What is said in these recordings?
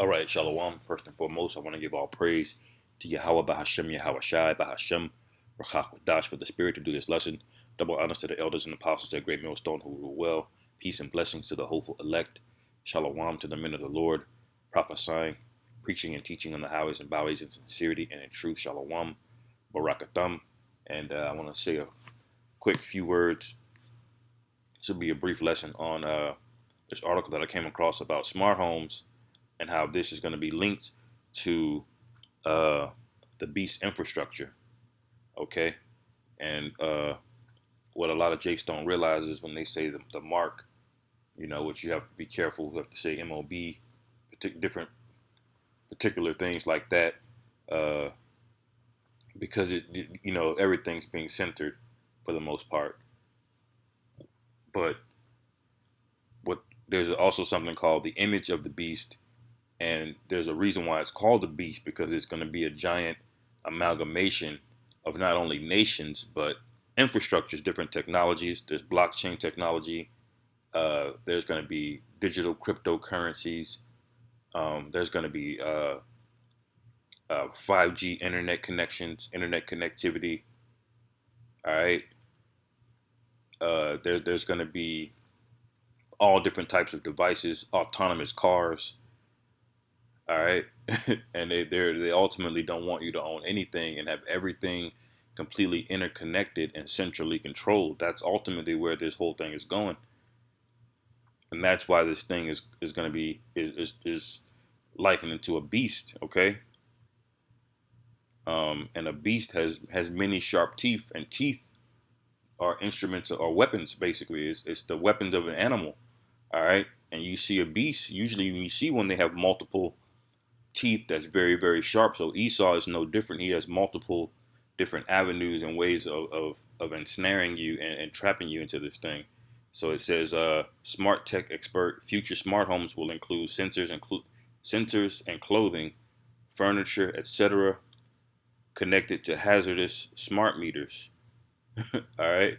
All right, Shalom. First and foremost, I want to give all praise to Yahweh Bahashem, Yahweh Shai, Bahashem, Rakak Dash for the spirit to do this lesson. Double honors to the elders and apostles at Great Millstone who rule well. Peace and blessings to the hopeful elect. Shalom to the men of the Lord, prophesying, preaching, and teaching on the highways and byways in sincerity and in truth. Shalom, Barakatham. And I want to say a quick few words. This will be a brief lesson on this article that I came across about smart homes and how this is going to be linked to the beast infrastructure. Okay. And what a lot of jakes don't realize is when they say the mark, which you have to be careful, you have to say MOB, different particular things like that, uh, because everything's being centered for the most part. But what there's also something called the image of the beast. And there's a reason why it's called the beast, because it's going to be a giant amalgamation of not only nations, but infrastructures, different technologies. There's blockchain technology. There's going to be digital cryptocurrencies. There's going to be 5G internet connections, internet connectivity. All right. There's going to be all different types of devices, autonomous cars. All right. And they ultimately don't want you to own anything and have everything completely interconnected and centrally controlled. That's ultimately where this whole thing is going. And that's why this thing is going to be is likened into a beast. Okay. And a beast has many sharp teeth, and teeth are instruments or weapons. Basically, it's the weapons of an animal. All right. And you see a beast, usually when you see one, they have multiple teeth that's very, very sharp. So Esau is no different. He has multiple different avenues and ways of ensnaring you and trapping you into this thing. So it says smart tech expert, future smart homes will include sensors and clothing, furniture, etc., connected to hazardous smart meters. All right.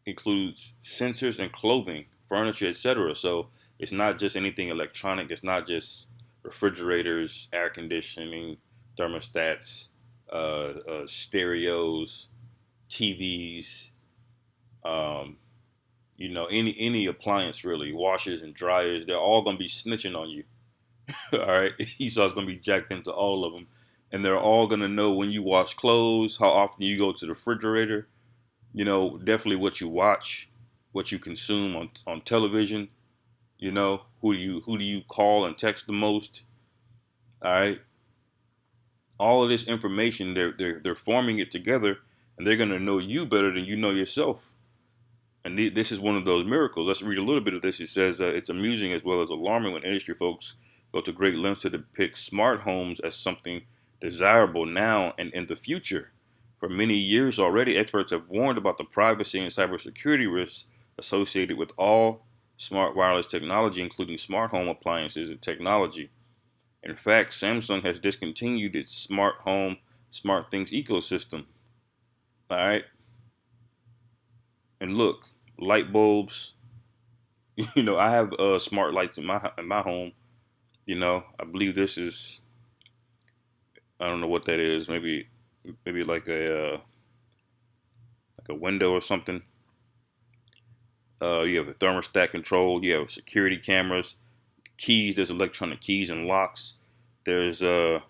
Includes sensors and clothing, furniture, etc. So it's not just anything electronic. It's not just refrigerators, air conditioning, thermostats, stereos, TVs, any appliance really, washers and dryers. They're all gonna be snitching on you. All right, Esau's gonna be jacked into all of them, and they're all gonna know when you wash clothes, how often you go to the refrigerator. Definitely what you watch, what you consume on television. Who do you call and text the most? All right. All of this information, they're forming it together, and they're gonna know you better than you know yourself. And this is one of those miracles. Let's read a little bit of this. It says it's amusing as well as alarming when industry folks go to great lengths to depict smart homes as something desirable now and in the future. For many years already, experts have warned about the privacy and cybersecurity risks associated with all smart wireless technology, including smart home appliances and technology. In fact, Samsung has discontinued its smart home, smart things ecosystem. All right. And look, light bulbs. I have smart lights in my home. I believe this is, I don't know what that is. Maybe like a window or something. You have a thermostat control. You have security cameras, keys. There's electronic keys and locks. There's I'm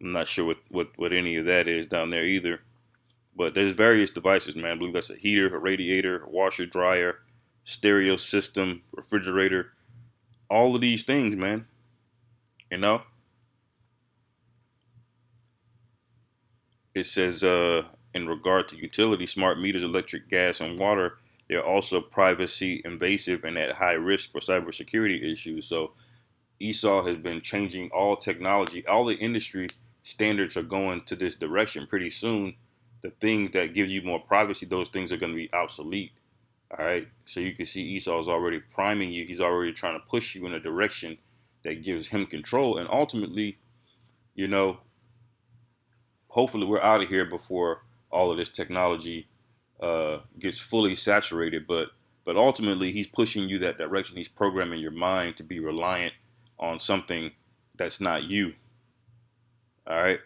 not sure what any of that is down there either. But there's various devices, man. I believe that's a heater, a radiator, a washer, dryer, stereo system, refrigerator. All of these things, man. You know, it says in regard to utility, smart meters, electric, gas, and water, they're also privacy invasive and at high risk for cybersecurity issues. So Esau has been changing all technology. All the industry standards are going to this direction. Pretty soon, the things that give you more privacy, those things are going to be obsolete. All right. So you can see Esau is already priming you. He's already trying to push you in a direction that gives him control. And ultimately, you know, hopefully we're out of here before all of this technology gets fully saturated. But ultimately, he's pushing you that direction. He's programming your mind to be reliant on something that's not you. All right.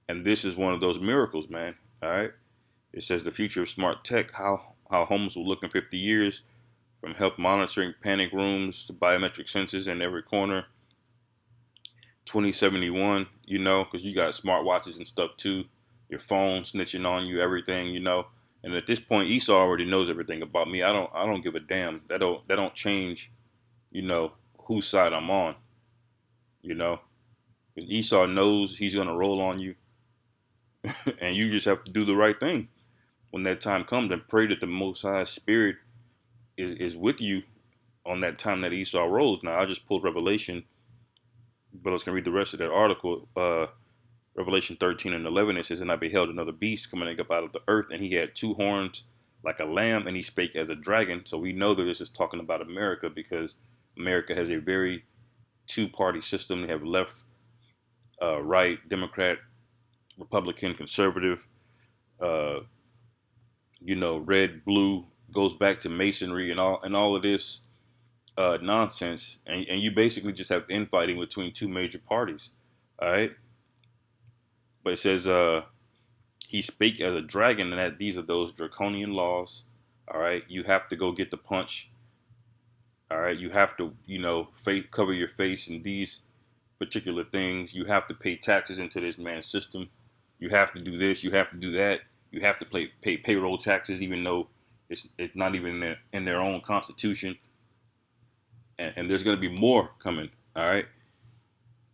And this is one of those miracles, man. All right. It says the future of smart tech, how homes will look in 50 years, from health monitoring, panic rooms to biometric sensors in every corner. 2071, because you got smartwatches and stuff too. Your phone snitching on you, everything. And at this point, Esau already knows everything about me. I don't give a damn. That don't change, you know, whose side I'm on. You know, Esau knows he's gonna roll on you, and you just have to do the right thing when that time comes, and pray that the Most High Spirit is with you on that time that Esau rolls. Now, I just pulled Revelation, but I was gonna read the rest of that article. Revelation 13 and 11, it says, "And I beheld another beast coming up out of the earth, and he had two horns like a lamb, and he spake as a dragon." So we know that this is talking about America, because America has a very two-party system. They have left, right, Democrat, Republican, conservative, uh, red, blue, goes back to masonry and all of this nonsense. And you basically just have infighting between two major parties. All right. But it says, he spake as a dragon, and that these are those draconian laws. All right. You have to go get the punch. All right. You have to, cover your face in these particular things. You have to pay taxes into this man's system. You have to do this. You have to do that. You have to pay payroll taxes, even though it's not even in their own constitution. And there's going to be more coming. All right.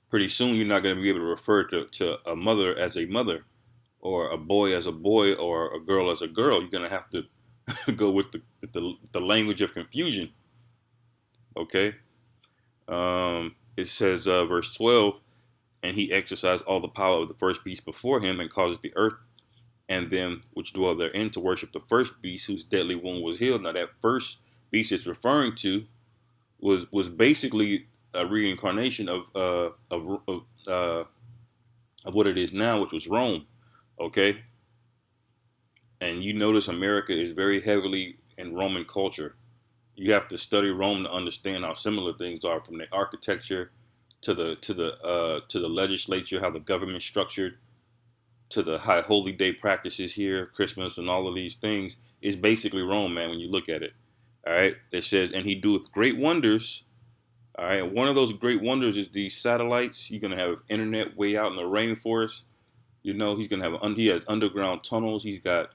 Pretty soon, you're not going to be able to refer to a mother as a mother, or a boy as a boy, or a girl as a girl. You're going to have to go with the language of confusion. Okay. It says, verse 12, "And he exercised all the power of the first beast before him, and causes the earth and them which dwell therein to worship the first beast, whose deadly wound was healed." Now, that first beast it's referring to was basically a reincarnation of what it is now, which was Rome. Okay. And you notice America is very heavily in Roman culture. You have to study Rome to understand how similar things are, from the architecture to the legislature, how the government's structured, to the high holy day practices here, Christmas, and all of these things. Is basically Rome, man, when you look at it. All right. It says, "And he doeth great wonders." All right. And one of those great wonders is these satellites. You're going to have internet way out in the rainforest. He's going to have, he has underground tunnels. He's got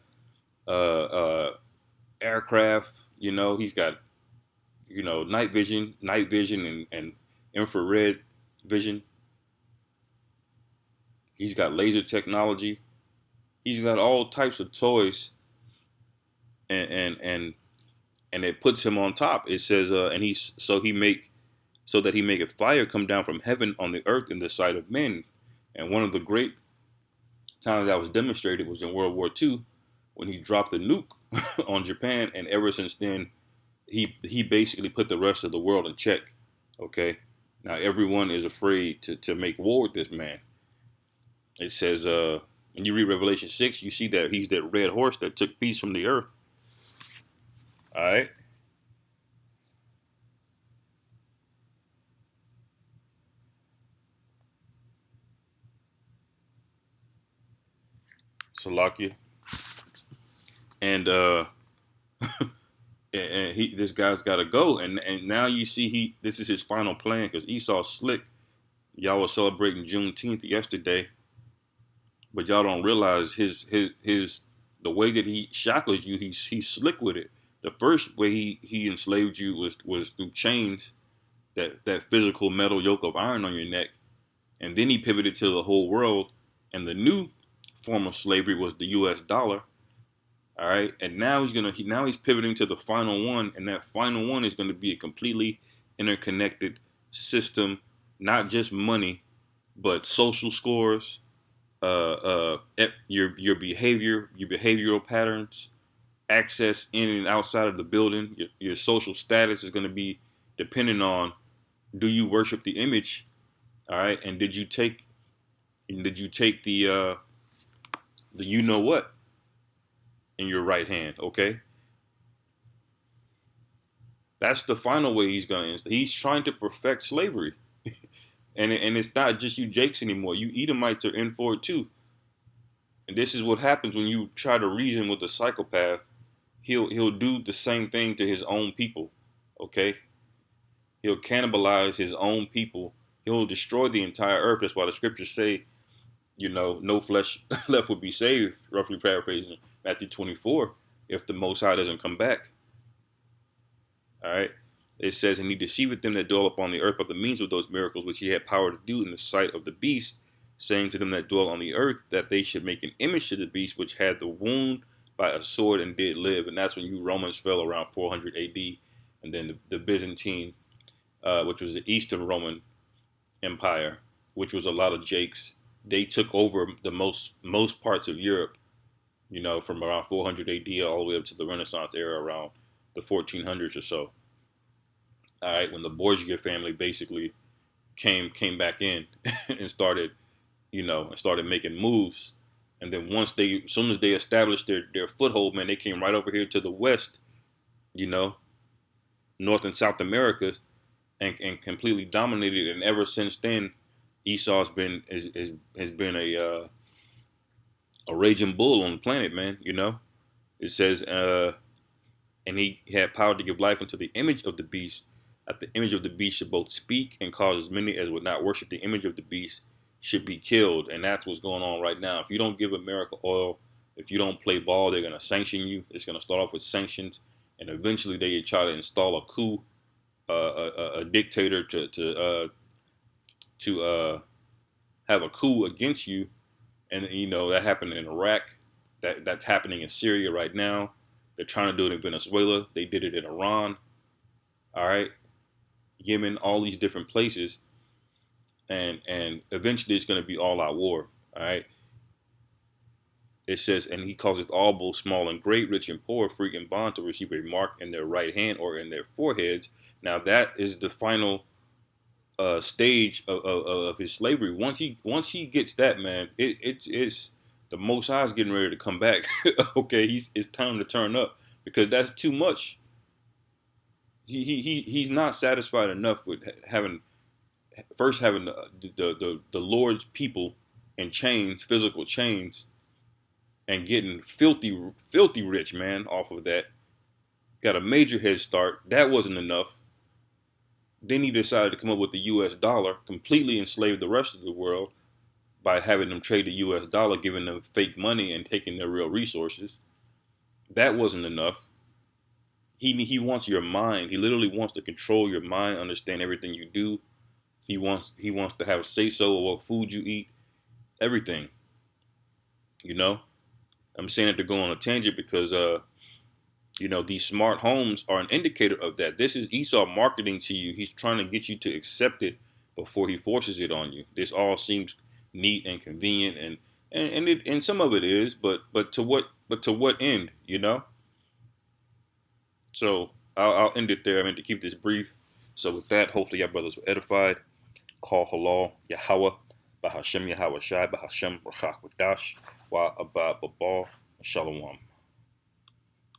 aircraft. He's got, night vision, and infrared vision. He's got laser technology. He's got all types of toys, and it puts him on top. It says, and so that he maketh fire come down from heaven on the earth in the sight of men. And one of the great times that was demonstrated was in World War II, when he dropped the nuke on Japan, and ever since then, he basically put the rest of the world in check. Okay, now everyone is afraid to make war with this man. It says, when you read Revelation 6, you see that he's that red horse that took peace from the earth. All right. Salakia. And and this guy's got to go. And now you see this is his final plan, because Esau's slick. Y'all were celebrating Juneteenth yesterday, but y'all don't realize his the way that he shackles you. He's slick with it. The first way he enslaved you was through chains, that physical metal yoke of iron on your neck, and then he pivoted to the whole world. And the new form of slavery was the U.S. dollar. All right, and now he's pivoting to the final one, and that final one is going to be a completely interconnected system, not just money, but social scores, your behavior, your behavioral patterns, access in and outside of the building. Your social status is going to be dependent on, do you worship the image, all right, and did you take the what in your right hand. Okay, that's the final way he's trying to perfect slavery. And it's not just you Jakes anymore. You Edomites are in for it too. And this is what happens when you try to reason with a psychopath. He'll do the same thing to his own people. Okay? He'll cannibalize his own people. He'll destroy the entire earth. That's why the scriptures say, no flesh left will be saved, roughly paraphrasing Matthew 24, if the Most High doesn't come back. All right? It says, and he deceiveth them that dwell upon the earth by the means of those miracles which he had power to do in the sight of the beast, saying to them that dwell on the earth that they should make an image to the beast which had the wound by a sword and did live. And that's when you Romans fell around 400 AD. And then the Byzantine, which was the Eastern Roman Empire, which was a lot of Jakes, they took over the most parts of Europe, from around 400 AD all the way up to the Renaissance era around the 1400s or so. All right, when the Borgia family basically came back in and started making moves. And then as soon as they established their foothold, man, they came right over here to the West, North and South America, and completely dominated. And ever since then, Esau has been a raging bull on the planet, man. It says, and he had power to give life unto the image of the beast. That the image of the beast should both speak and cause as many as would not worship the image of the beast should be killed. And that's what's going on right now. If you don't give America oil, if you don't play ball, they're going to sanction you. It's going to start off with sanctions, and eventually they try to install a coup, a dictator to have a coup against you. And that happened in Iraq. That's happening in Syria right now. They're trying to do it in Venezuela. They did it in Iran. All right, Yemen, all these different places. And eventually it's going to be all out war. All right. It says, and he causes all, both small and great, rich and poor, free and bond, to receive a mark in their right hand or in their foreheads. Now that is the final stage of his slavery. Once he gets that, man, it's the Most High is getting ready to come back. Okay, it's time to turn up, because that's too much. He's not satisfied enough with having the Lord's people in chains, physical chains, and getting filthy rich, man, off of that. Got a major head start. That wasn't enough. Then he decided to come up with the US dollar, completely enslaved the rest of the world by having them trade the US dollar, giving them fake money and taking their real resources. That wasn't enough. He wants your mind. He literally wants to control your mind, understand everything you do. He wants to have say so of what food you eat, everything. I'm saying it to go on a tangent because these smart homes are an indicator of that. This is Esau marketing to you. He's trying to get you to accept it before he forces it on you. This all seems neat and convenient, and some of it is, but to what end, So I'll end it there. I meant to keep this brief. So with that, hopefully y'all brothers were edified. Call halal Yahweh, Bahashem Yahweh Shai, Bahashem Rachak Wadash, Wa Abba Babal, Shalom.